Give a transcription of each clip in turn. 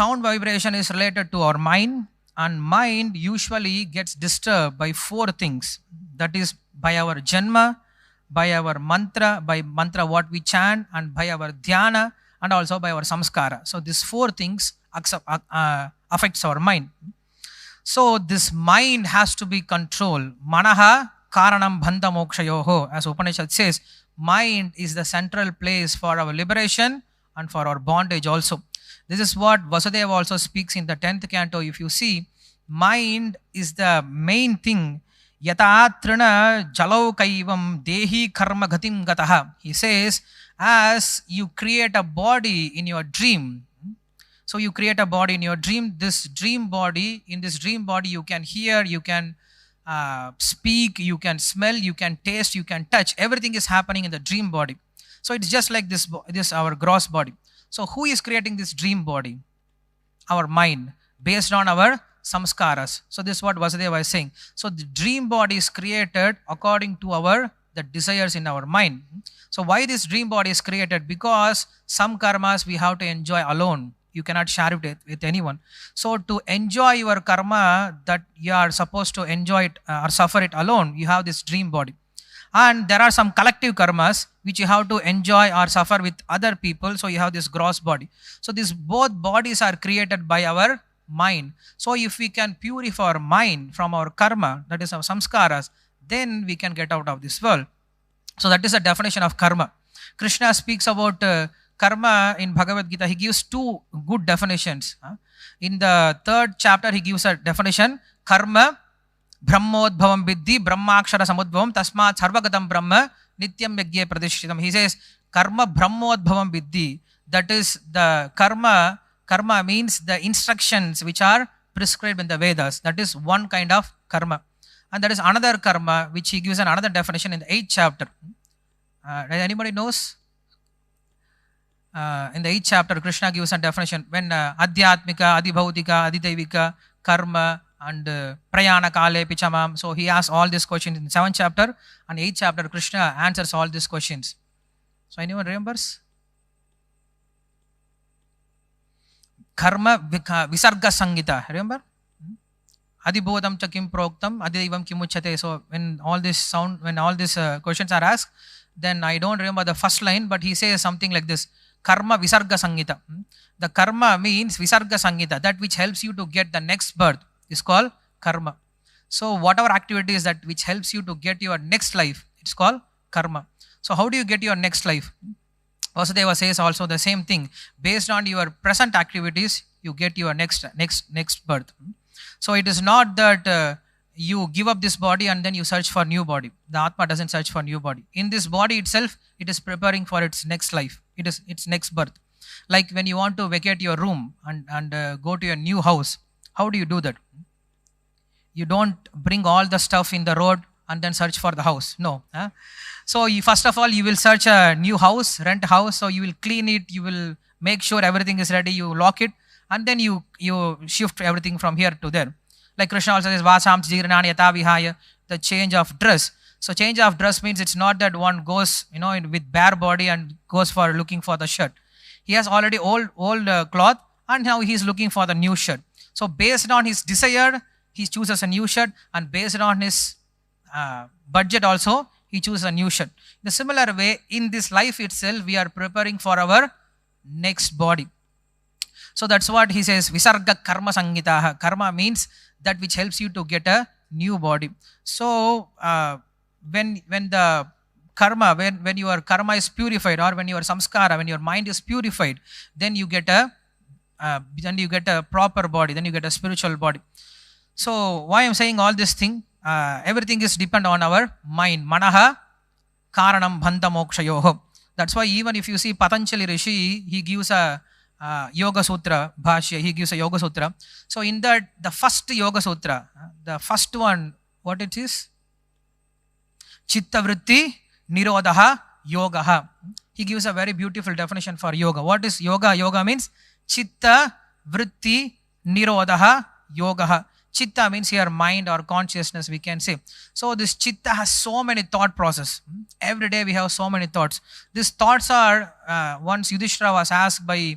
Sound vibration is related to our mind, and mind usually gets disturbed by four things. That is by our janma, by our mantra, by mantra what we chant, and by our dhyana, and also by our samskara. So these four things affects our mind. So this mind has to be controlled. Manaha karanam bandha mokshayoho. As Upanishad says, mind is the central place for our liberation and for our bondage also. This is what Vasudeva also speaks in the 10th canto. If you see, mind is the main thing. Yata trina jalau kaivam dehi karma gatim gataha. He says, as you create a body in your dream, so you create a body in your dream. This dream body, in this dream body, you can hear, you can speak, you can smell, you can taste, you can touch. Everything is happening in the dream body. So it's just like this our gross body. So who is creating this dream body? Our mind, based on our samskaras. So this is what Vasudeva is saying. So the dream body is created according to the desires in our mind. So why this dream body is created? Because some karmas we have to enjoy alone. You cannot share it with anyone. So to enjoy your karma that you are supposed to enjoy it or suffer it alone, you have this dream body. And there are some collective karmas which you have to enjoy or suffer with other people. So you have this gross body. So these both bodies are created by our mind. So if we can purify our mind from our karma, that is our samskaras, then we can get out of this world. So that is the definition of karma. Krishna speaks about karma in Bhagavad Gita. He gives two good definitions. In the 3rd chapter, he gives a definition: karma brahmodbhavam viddhi brahmakshara samudbhavam tasmat sarvagatam brahma nityam yagye pradishritam. He says karma brahmodbhavam viddhi. That is the karma. Karma means the instructions which are prescribed in the Vedas. That is one kind of karma. And there is another karma which he gives another definition in the 8th chapter. Anybody knows? In the 8th chapter, Krishna gives a definition when adhyatmika, adibhautika, adidaivika, karma, and prayana kale pichamam. So he asks all these questions in 7th chapter, and 8th chapter Krishna answers all these questions. So anyone remembers? Karma visarga sangita. Remember? Adibodham cha kim proktam, adidaivam kimuchate. So when all these questions are asked, then I don't remember the first line, but he says something like this: karma visarga sangita. The karma means visarga sangita, that which helps you to get the next birth is called karma. So whatever activity is that which helps you to get your next life, it's called karma. So how do you get your next life? Vasudeva says also the same thing. Based on your present activities, you get your next birth. So it is not that you give up this body and then you search for new body. The Atma doesn't search for new body. In this body itself, it is preparing for its next life. It is its next birth. Like when you want to vacate your room and go to your new house, how do you do that? You don't bring all the stuff in the road and then search for the house. No. So first of all, you will search a new house, rent house. So you will clean it. You will make sure everything is ready. You lock it. And then you shift everything from here to there. Like Krishna also says, Vasam Jirnani Yata Vihaya, the change of dress. So change of dress means it's not that one goes, with bare body and goes for looking for the shirt. He has already old cloth and now he's looking for the new shirt. So based on his desire, he chooses a new shirt, and based on his budget also, he chooses a new shirt. In a similar way, in this life itself, we are preparing for our next body. So that's what he says, Visarga karma sangitaha. Karma means that which helps you to get a new body. So when the karma, when your karma is purified, or when your samskara, when your mind is purified, then you get a proper body, then you get a spiritual body. So why I'm saying all this thing, everything is depend on our mind. Manaha karanam bandha mokshayoho. That's why even if you see Patanjali Rishi, he gives a Yoga Sutra, Bhashya, he gives a Yoga Sutra. So in that, the first Yoga Sutra, the first one, what it is? Chitta Vritti Nirodha Yogaha. He gives a very beautiful definition for yoga. What is yoga? Yoga means Chitta Vritti Nirodha Yogaha. Chitta means here mind or consciousness, we can say. So this chitta has so many thought process. Every day we have so many thoughts. These thoughts are, once Yudhishthira was asked by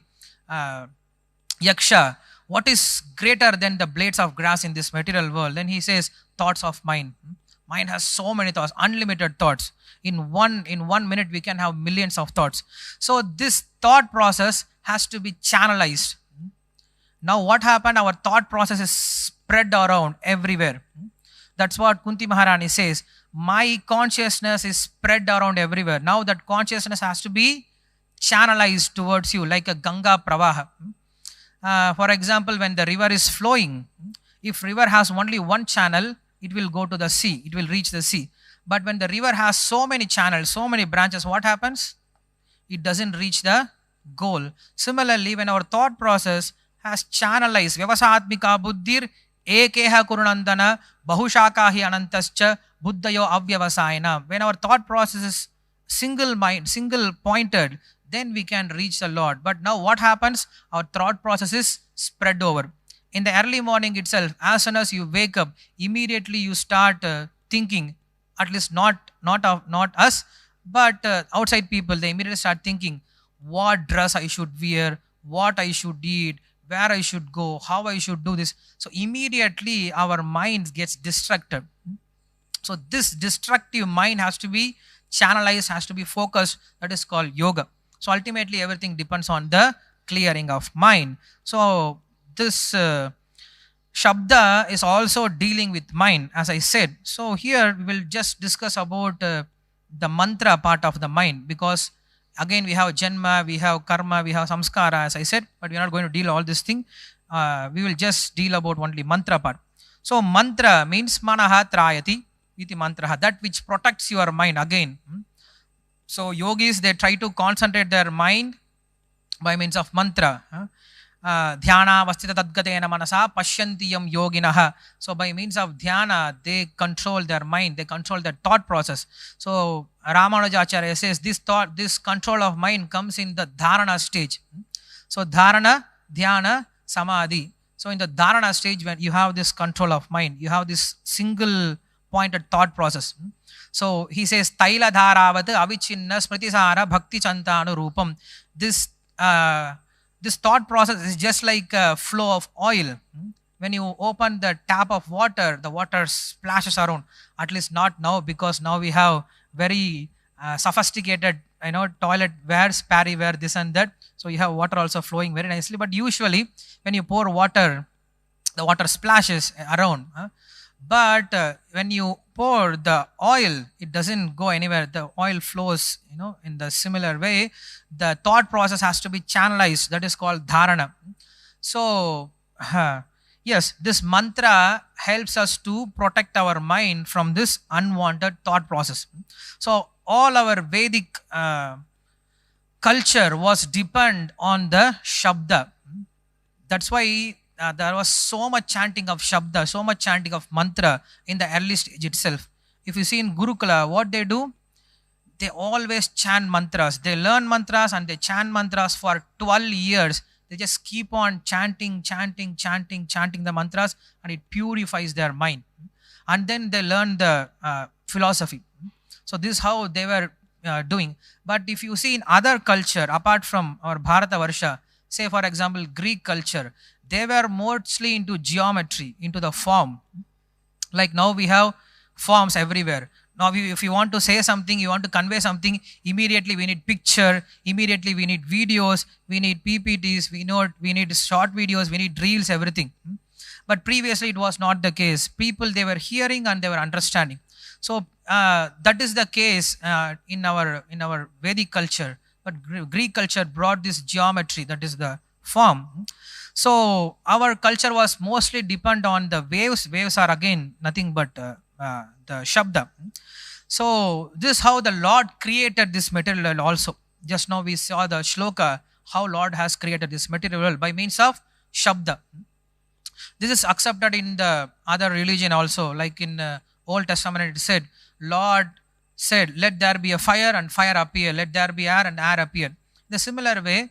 Yaksha, what is greater than the blades of grass in this material world? Then he says, thoughts of mind. Mind has so many thoughts, unlimited thoughts. In one minute, we can have millions of thoughts. So this thought process has to be channelized. Now, what happened? Our thought process is spread around everywhere. That's what Kunti Maharani says. My consciousness is spread around everywhere. Now, that consciousness has to be channelized towards you like a Ganga Pravaha. For example, when the river is flowing, if river has only one channel, it will go to the sea. It will reach the sea. But when the river has so many channels, so many branches, what happens? It doesn't reach the goal. Similarly, when our thought process has channelized, Vyavasatmika buddhir ekeha kurunandana bahushakahi anantascha buddhayo avyavasayana. When our thought process is single mind, single pointed, then we can reach the Lord. But now what happens? Our thought process is spread over. In the early morning itself, as soon as you wake up, immediately you start thinking, at least not us, but outside people, they immediately start thinking what dress I should wear, what I should eat, where I should go, how I should do this. So immediately our mind gets distracted. So this destructive mind has to be channelized, has to be focused. That is called yoga. So ultimately everything depends on the clearing of mind. So this Shabda is also dealing with mind, as I said. So here we will just discuss about the mantra part of the mind, because again we have Janma, we have Karma, we have Samskara, as I said, but we are not going to deal all this thing. We will just deal about only mantra part. So mantra means Manaha Trayati iti mantra, that which protects your mind again. So yogis, they try to concentrate their mind by means of mantra. Dhyana vastita tadgatena manasa pashyantiyam yoginaha. So by means of dhyana, they control their mind, they control their thought process. So Ramanujacharya says this control of mind comes in the dharana stage. So dharana, dhyana, samadhi. So in the dharana stage, when you have this control of mind, you have this single pointed thought process. So he says, Taila dharavat avichinna smritisara bhakti chantanu rupam. This thought process is just like a flow of oil. When you open the tap of water, the water splashes around. At least not now, because now we have very sophisticated, toilet wares, parryware, this and that. So you have water also flowing very nicely. But usually, when you pour water, the water splashes around. But when you pour the oil, it doesn't go anywhere. The oil flows, in the similar way. The thought process has to be channelized. That is called dharana. So, yes, this mantra helps us to protect our mind from this unwanted thought process. So, all our Vedic culture was depend on the Shabda. That's why there was so much chanting of Shabda, so much chanting of mantra in the early stage itself. If you see in Gurukula, what they do, they always chant mantras. They learn mantras and they chant mantras for 12 years. They just keep on chanting the mantras, and it purifies their mind. And then they learn the philosophy. So this is how they were doing. But if you see in other culture, apart from our Bharata Varsha, say for example Greek culture, they were mostly into geometry, into the form. Like now we have forms everywhere. Now if you want to say something, you want to convey something, immediately we need picture, immediately we need videos, we need PPTs, we need short videos, we need reels, everything. But previously it was not the case. People, they were hearing and they were understanding. So that is the case in our Vedic culture. But Greek culture brought this geometry, that is the form. So our culture was mostly depend on the waves. Waves are again nothing but the Shabda. So this is how the Lord created this material world also. Just now we saw the shloka, how Lord has created this material world by means of Shabda. This is accepted in the other religion also. Like in Old Testament it said, Lord said, let there be a fire and fire appear. Let there be air and air appear. In the similar way,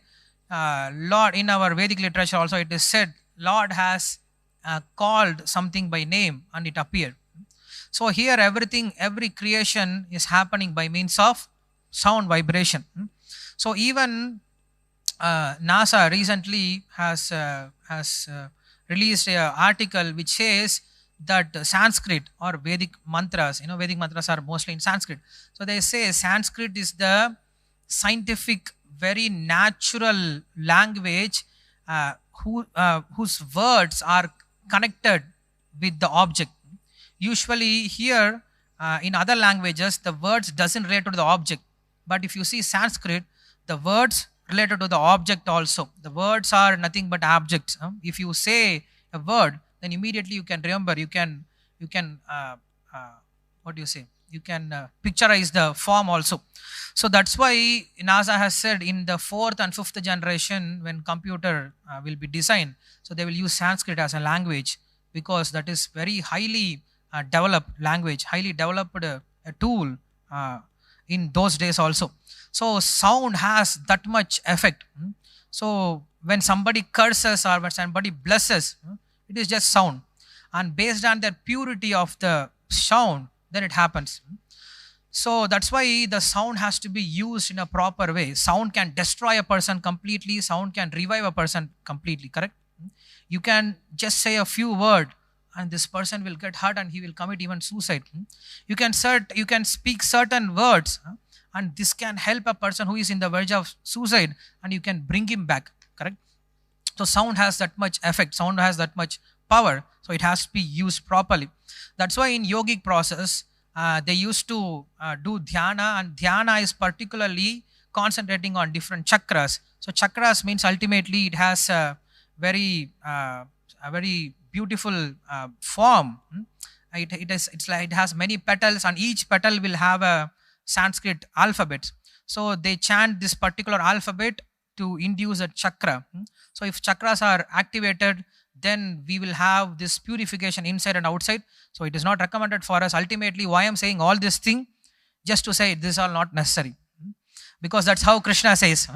Lord, in our Vedic literature also it is said, Lord has called something by name and it appeared. So here every creation is happening by means of sound vibration. So even NASA recently has released an article which says that Sanskrit or Vedic mantras, Vedic mantras are mostly in Sanskrit. So they say Sanskrit is the scientific, very natural language whose words are connected with the object. Usually here in other languages, the words doesn't relate to the object. But if you see Sanskrit, the words related to the object also. The words are nothing but objects. If you say a word, then immediately you can remember. You can what do you say? You can picturize the form also. So that's why NASA has said in the fourth and fifth generation, when computer will be designed, so they will use Sanskrit as a language, because that is very highly developed language, highly developed a tool in those days also. So sound has that much effect. So when somebody curses or when somebody blesses, it is just sound, and based on the purity of the sound, then it happens. So that's why the sound has to be used in a proper way. Sound can destroy a person completely. Sound can revive a person completely. Correct? You can just say a few words, and this person will get hurt and he will commit even suicide. You can speak certain words, and this can help a person who is in the verge of suicide, and you can bring him back. Correct? So sound has that much effect. Sound has that much power. So it has to be used properly. That's why in yogic process, they used to do dhyana, and dhyana is particularly concentrating on different chakras. So chakras means ultimately it has a very beautiful form. It has many petals, and each petal will have a Sanskrit alphabet. So they chant this particular alphabet to induce a chakra. So if chakras are activated, then we will have this purification inside and outside. So it is not recommended for us. Ultimately, why I'm saying all this thing, just to say this is all not necessary, because that's how Krishna says.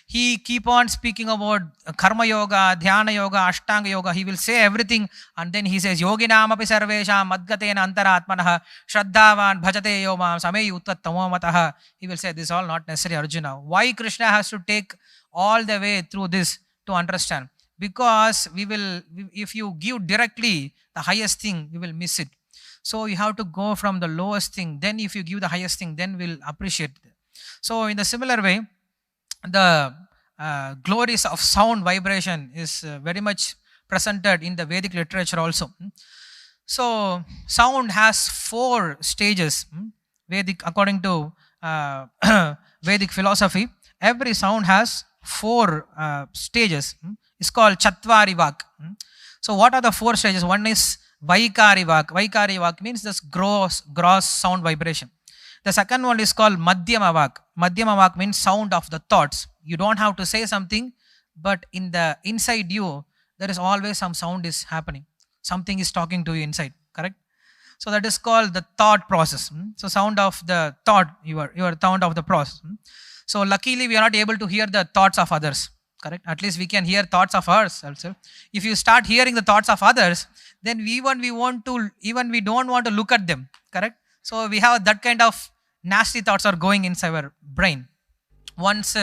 He keep on speaking about karma yoga, dhyana yoga, ashtanga yoga. He will say everything, and then he says yoginam api sarvesham madgatena antaratmanah shraddhavan bhajate yomam samay uttattamo matah. He will say this is all not necessary, Arjuna. Why Krishna has to take all the way through this to understand? Because if you give directly the highest thing, we will miss it. So you have to go from the lowest thing. Then if you give the highest thing, then we'll appreciate it. So in the similar way, the glories of sound vibration is very much presented in the Vedic literature also. So sound has 4 stages. According to Vedic philosophy, every sound has 4 stages. It's called Chatvari Vak. So what are the 4 stages? One is Vaikari Vak. Vaikari Vak means this gross sound vibration. The second one is called Madhyama Vak. Madhyama Vak means sound of the thoughts. You don't have to say something, but inside you, there is always some sound is happening. Something is talking to you inside. Correct? So that is called the thought process. So sound of the thought, your sound of the process. So luckily we are not able to hear the thoughts of others. Correct? At least we can hear thoughts of ours also. If you start hearing the thoughts of others, then we don't want to look at them. Correct? So we have that kind of nasty thoughts are going inside our brain. Once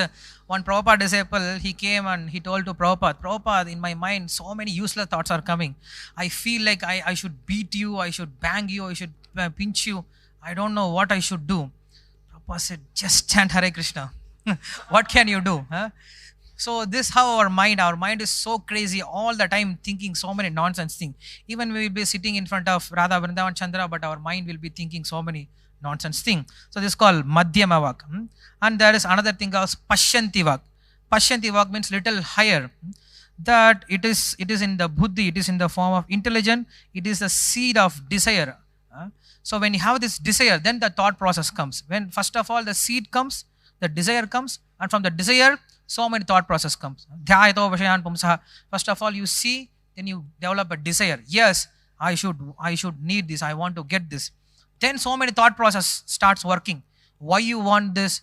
one Prabhupada disciple, he came and he told to Prabhupada, in my mind so many useless thoughts are coming. I feel like I should beat you, I should bang you, I should pinch you. I don't know what I should do. Prabhupada said, just chant Hare Krishna. What can you do? So this how our mind is so crazy all the time, thinking so many nonsense things. Even we will be sitting in front of Radha Vrindavan Chandra, but our mind will be thinking so many nonsense thing. So this is called Madhyama Vak. And there is another thing called Pashyanti Vak. Pashyanti Vak means little higher. That it is in the buddhi, it is in the form of intelligence, it is the seed of desire. So when you have this desire, then the thought process comes. When first of all the seed comes, the desire comes, and from the desire, so many thought process comes. Dhyayato vashayan pumsaha. First of all you see, then you develop a desire. Yes, I should need this, I want to get this. Then so many thought process starts working. Why you want this?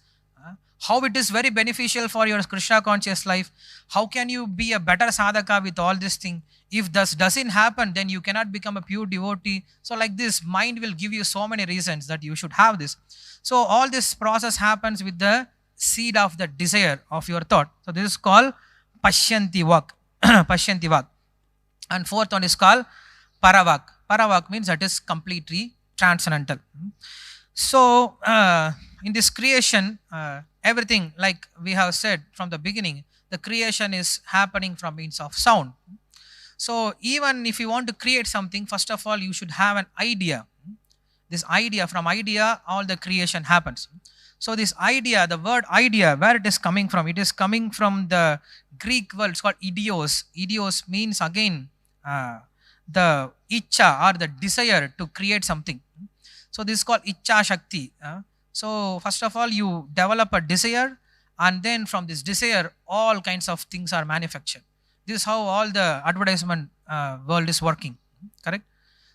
How it is very beneficial for your Krishna conscious life. How can you be a better sadhaka with all this thing? If this doesn't happen, then you cannot become a pure devotee. So like this, mind will give you so many reasons that you should have this. So all this process happens with the seed of the desire of your thought. So this is called Pashyanti Vak. Pashyanti Vak. And fourth one is called Paravak. Paravak means that is completely transcendental. So in this creation, everything, like we have said from the beginning, the creation is happening from means of sound. So even if you want to create something, first of all, you should have an idea. This idea, from idea, all the creation happens. So this idea, the word idea, where it is coming from? It is coming from the Greek word. It's called idios. Idios means again the icha, or the desire to create something. So this is called icha shakti. So first of all, you develop a desire, and then from this desire, all kinds of things are manufactured. This is how all the advertisement world is working. Correct?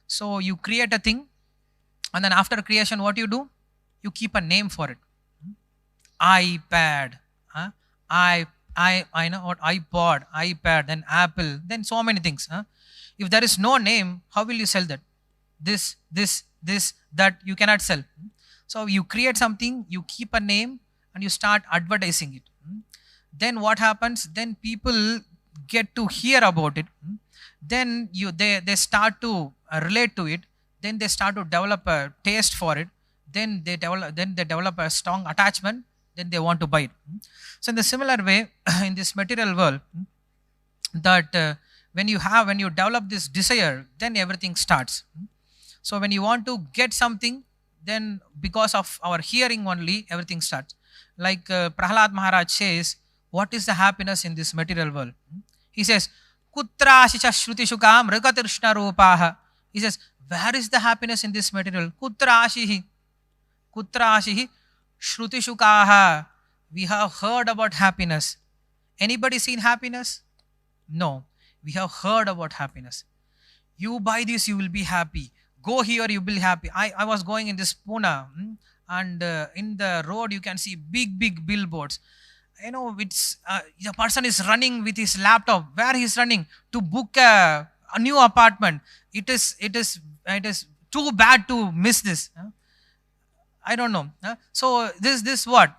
So you create a thing, and then after creation, what you do? You keep a name for it. iPad, I know what, iPod, iPad, then Apple, then so many things. If there is no name, how will you sell that? This, that you cannot sell. So you create something, you keep a name, and you start advertising it. Then what happens? Then people get to hear about it. Then they start to relate to it. Then they start to develop a taste for it. Then they develop a strong attachment. Then they want to buy it. So in the similar way, in this material world, that when you develop this desire, then everything starts. So when you want to get something, then because of our hearing only, everything starts. Like Prahlad Maharaj says, what is the happiness in this material world? He says, Kutra ashicha shruti shukam ragatrishna rupaha. He says, where is the happiness in this material? Kutra ashihi. Kutra ashihi shruti shukaha. We have heard about happiness. Anybody seen happiness? No. We have heard about happiness. You buy this, you will be happy. Go here, you will be happy. I was going in this Pune, and in the road you can see big billboards. It's the person is running with his laptop. Where he is running? To book a new apartment. It is too bad to miss this. I don't know. So this what?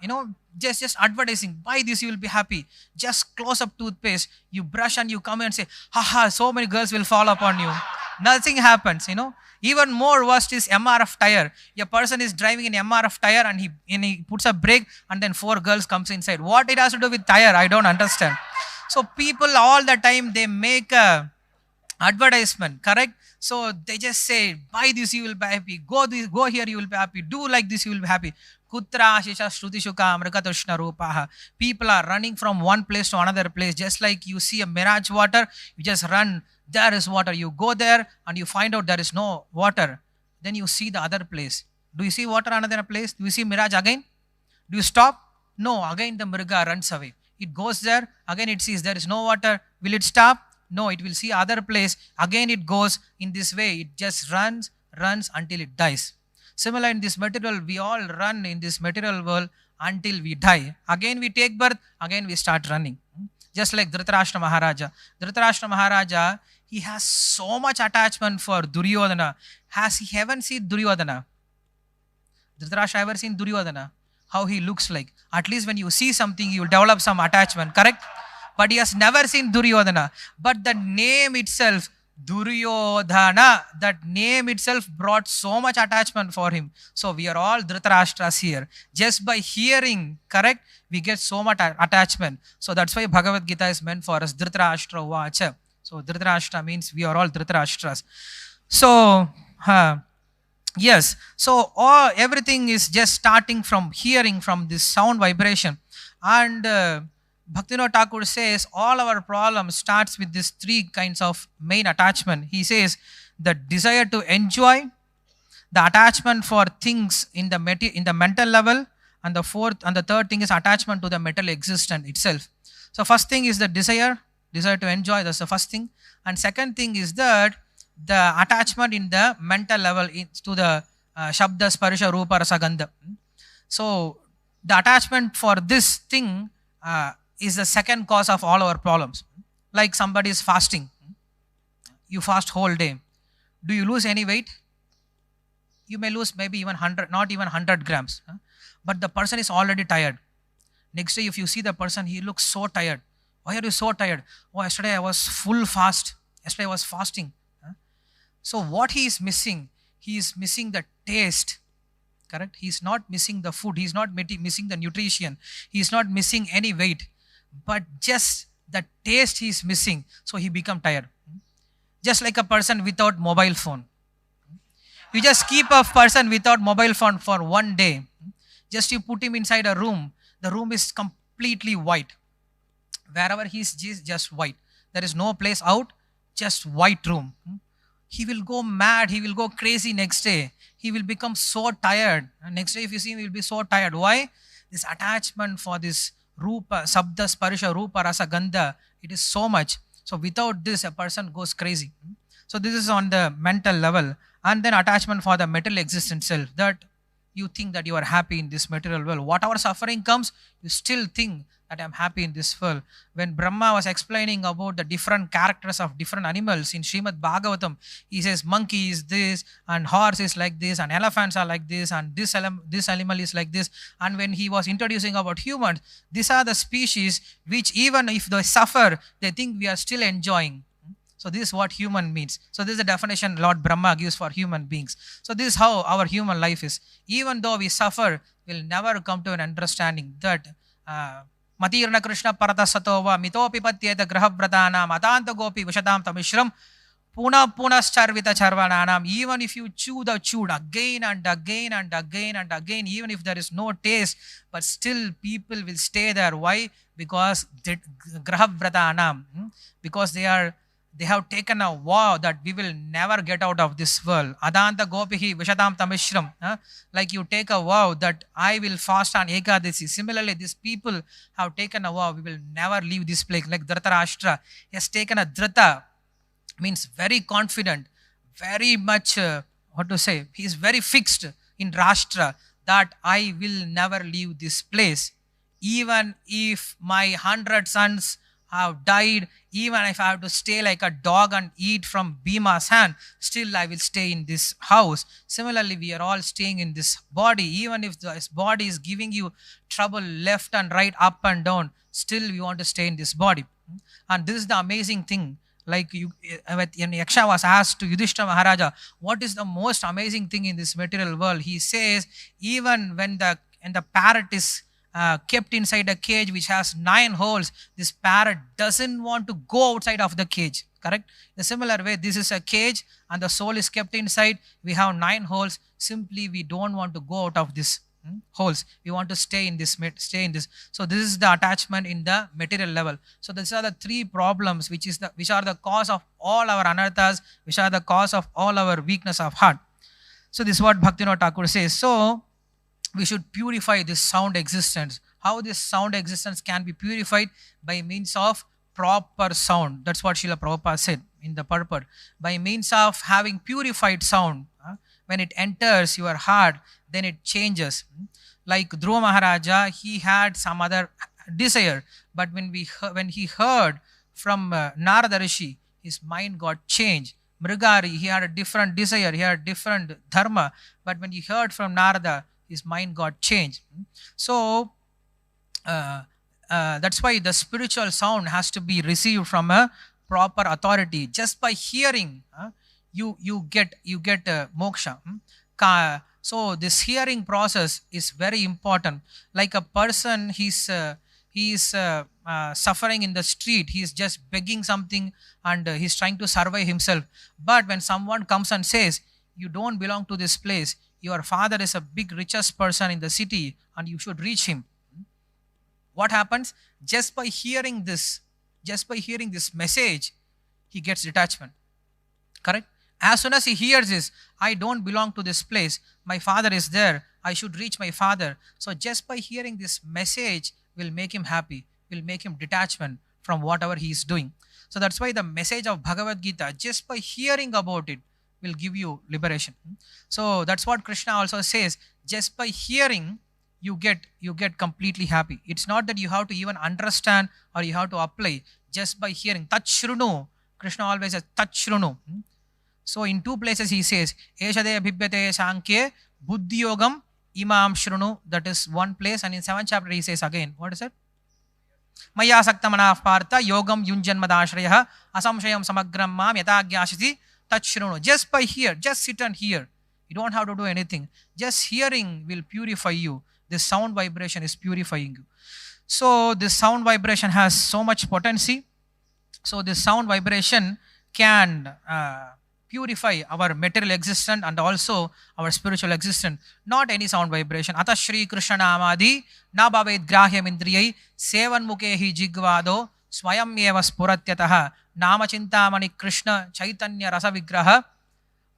Just advertising. Buy this, you will be happy. Just close up toothpaste. You brush and you come and say, haha, so many girls will fall upon you. Nothing happens, Even more worst is MRF tire. A person is driving in MRF tire, and he puts a brake, and then 4 girls comes inside. What it has to do with tire? I don't understand. So people all the time, they make a advertisement, correct? So they just say, buy this, you will be happy. Go here, you will be happy. Do like this, you will be happy. Kutra ashisha shruti shuka amrikatushna rupaha. People are running from one place to another place. Just like you see a mirage water, you just run. There is water. You go there and you find out there is no water. Then you see the other place. Do you see water another place? Do you see mirage again? Do you stop? No. Again the mriga runs away. It goes there. Again it sees there is no water. Will it stop? No. It will see other place. Again it goes in this way. It just runs until it dies. Similar in this material, we all run in this material world until we die. Again we take birth. Again we start running. Just like Dhritarashtra Maharaja. Dhritarashtra Maharaja, he has so much attachment for Duryodhana. Has he ever seen Duryodhana? Dhritarashtra ever seen Duryodhana? How he looks like. At least when you see something, you will develop some attachment, correct? But he has never seen Duryodhana. But the name itself, Duryodhana, that name itself brought so much attachment for him. So we are all Dhritarashtras here. Just by hearing, correct, we get so much attachment. So that's why Bhagavad Gita is meant for us. Dhritarashtra Vacha. So Dhritarashtra means we are all Dhritarashtras. So, yes. So everything is just starting from hearing, from this sound vibration. And Bhaktivinoda Thakur says all our problems starts with these 3 kinds of main attachment. He says the desire to enjoy, the attachment for things in the mental level, and the third thing is attachment to the metal existence itself. So first thing is the desire to enjoy. That's the first thing. And second thing is that the attachment in the mental level to the Shabda, Sparsha, Rupa, Rasa, Gandha. So the attachment for this thing is the second cause of all our problems. Like somebody is fasting. You fast whole day. Do you lose any weight? You may lose maybe even 100, not even 100 grams. But the person is already tired. Next day, if you see the person, he looks so tired. Why are you so tired? Oh, yesterday I was full fast. Yesterday I was fasting. Huh? So what he is missing? He is missing the taste. Correct? He is not missing the food. He is not missing the nutrition. He is not missing any weight. But just the taste he is missing. So he become tired. Just like a person without mobile phone. You just keep a person without mobile phone for one day. Just you put him inside a room. The room is completely white. Wherever he is just white. There is no place out, just white room. He will go mad. He will go crazy next day. He will become so tired. And next day, if you see him, he will be so tired. Why? This attachment for this rupa, sabda, sparsha, rupa, rasa, gandha, it is so much. So without this, a person goes crazy. So this is on the mental level. And then attachment for the material existence self, that you think that you are happy in this material world. Whatever suffering comes, you still think that I'm happy in this world. When Brahma was explaining about the different characters of different animals in Srimad Bhagavatam, he says monkey is this, and horse is like this, and elephants are like this, and this animal is like this. And when he was introducing about humans, these are the species which even if they suffer, they think we are still enjoying. So this is what human means. So this is the definition Lord Brahma gives for human beings. So this is how our human life is. Even though we suffer, we'll never come to an understanding that Matirna Krishna Parata Satova Mitopi Patyeta Grahabradana Matanta Gopi Vishadam Tamishram Puna Charvita Charvananam. Even if you chew the chewed again and again and again and again, even if there is no taste, but still people will stay there. Why? Because Grahabradana, because they have taken a vow that we will never get out of this world. Adanta gopihi vishadam tamishram. Like you take a vow that I will fast on Ekadasi. Similarly, these people have taken a vow, we will never leave this place. Like Dhritarashtra, he has taken a Dhrita, means very confident, very much, he is very fixed in Rashtra that I will never leave this place. Even if my 100 sons have died, even if I have to stay like a dog and eat from Bhima's hand, still I will stay in this house. Similarly, we are all staying in this body. Even if this body is giving you trouble left and right, up and down, still we want to stay in this body. And this is the amazing thing. Like when Yaksha was asked to Yudhishthira Maharaja, what is the most amazing thing in this material world? He says, even when the parrot is kept inside a cage which has 9 holes, this parrot doesn't want to go outside of the cage. Correct? In a similar way, this is a cage and the soul is kept inside. We have 9 holes. Simply, we don't want to go out of this holes. We want to stay in this. So this is the attachment in the material level. So these are the 3 problems which are the cause of all our anarthas, which are the cause of all our weakness of heart. So this is what Bhaktivinoda Thakur says. So we should purify this sound existence. How this sound existence can be purified? By means of proper sound. That's what Srila Prabhupada said in the purport. By means of having purified sound, when it enters your heart, then it changes. Like Dhruva Maharaja, he had some other desire, but when he heard from Narada Rishi, his mind got changed. Mrigari, he had a different desire, he had a different dharma, but when he heard from Narada, his mind got changed. So that's why the spiritual sound has to be received from a proper authority. Just by hearing, you get moksha. So this hearing process is very important. Like a person, he's suffering in the street, he's just begging something and he's trying to survive himself. But when someone comes and says, you don't belong to this place, your father is a big richest person in the city and you should reach him. What happens? Just by hearing this message, he gets detachment. Correct? As soon as he hears this, I don't belong to this place, my father is there, I should reach my father. So just by hearing this message will make him happy, will make him detachment from whatever he is doing. So that's why the message of Bhagavad Gita, just by hearing about it, will give you liberation. So that's what Krishna also says. Just by hearing, you get completely happy. It's not that you have to even understand or you have to apply. Just by hearing, Tat Shrunu. Krishna always says Tat Shrunu. So in 2 places he says, Eshade Abhibhyate Sankye Buddhi Yogam Imam Shrunu, that is one place. And in 7th chapter, he says again, what is it? Maya saktamana partha yogam yunjanmadashraya asamshayam samagram mam yatagyashiti tachshrunu. Just by hear, just sit and hear. You don't have to do anything. Just hearing will purify you. This sound vibration is purifying you. So this sound vibration has so much potency. So this sound vibration can purify our material existence and also our spiritual existence. Not any sound vibration. Ata Shri Krishna Namadi na bhavet grahyam indriyai sevan mukehi jigvado swayam eva spuratyataha nama chintamani Krishna chaitanya rasa vigraha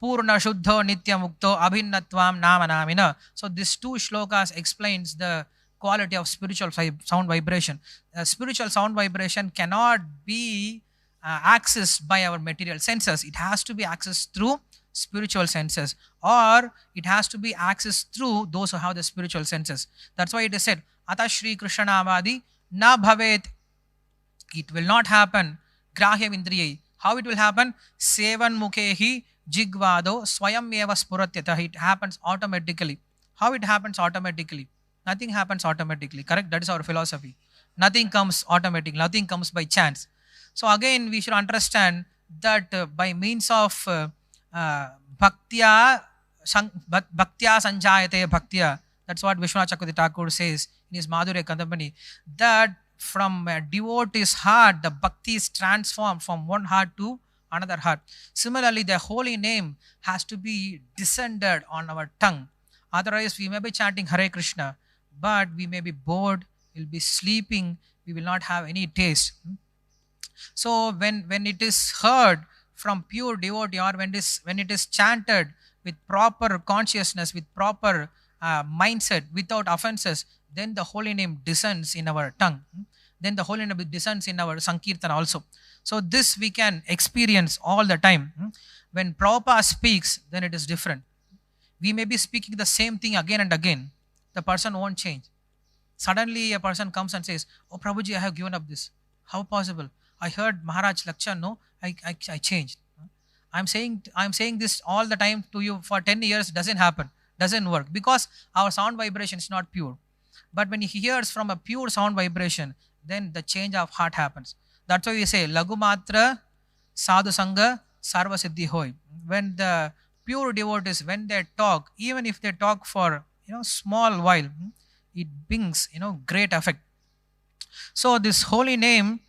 purna shuddho nitya mukto abhinnatvam nama namina. So these two shlokas explains the quality of spiritual sound vibration. Spiritual sound vibration cannot be accessed by our material senses. It has to be accessed through spiritual senses, or it has to be accessed through those who have the spiritual senses. That's why it is said, Ata Shri Krishna Namadi na bhavet. It will not happen. Grahyam indriyai. How it will happen? Sevan mukehi jigvado swayam eva spuratyata. It happens automatically. How it happens automatically? Nothing happens automatically. Correct? That is our philosophy. Nothing comes automatically. Nothing comes by chance. So again, we should understand that by means of bhaktya sanjayate bhaktya. That's what Vishwanath Chakravarti Thakur says in his Madhurya Kadambani. That from a devotee's heart, the bhakti is transformed from one heart to another heart. Similarly, the holy name has to be descended on our tongue. Otherwise, we may be chanting Hare Krishna, but we may be bored, we'll be sleeping, we will not have any taste. So when it is heard from pure devotee, or when it is chanted with proper consciousness, with proper mindset, without offenses, then the holy name descends in our tongue. Then the holy name descends in our Sankirtan also. So this we can experience all the time. When Prabhupada speaks, then it is different. We may be speaking the same thing again and again. The person won't change. Suddenly a person comes and says, "Oh Prabhuji, I have given up this." How possible? I heard Maharaj lecture, no, I changed. I'm saying this all the time to you for 10 years, doesn't happen, doesn't work, because our sound vibration is not pure. But when he hears from a pure sound vibration, then the change of heart happens. That's why we say, Lagu Matra Sadhu Sangha Sarva Siddhi Hoy. When the pure devotees, when they talk, even if they talk for small while, it brings great effect. So this holy name,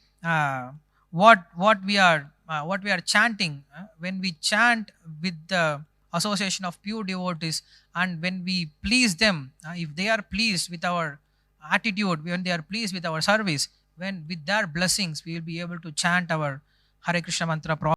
what we are chanting, when we chant with the association of pure devotees, and when we please them, if they are pleased with our attitude, when they are pleased with our service, when with their blessings, we will be able to chant our Hare Krishna mantra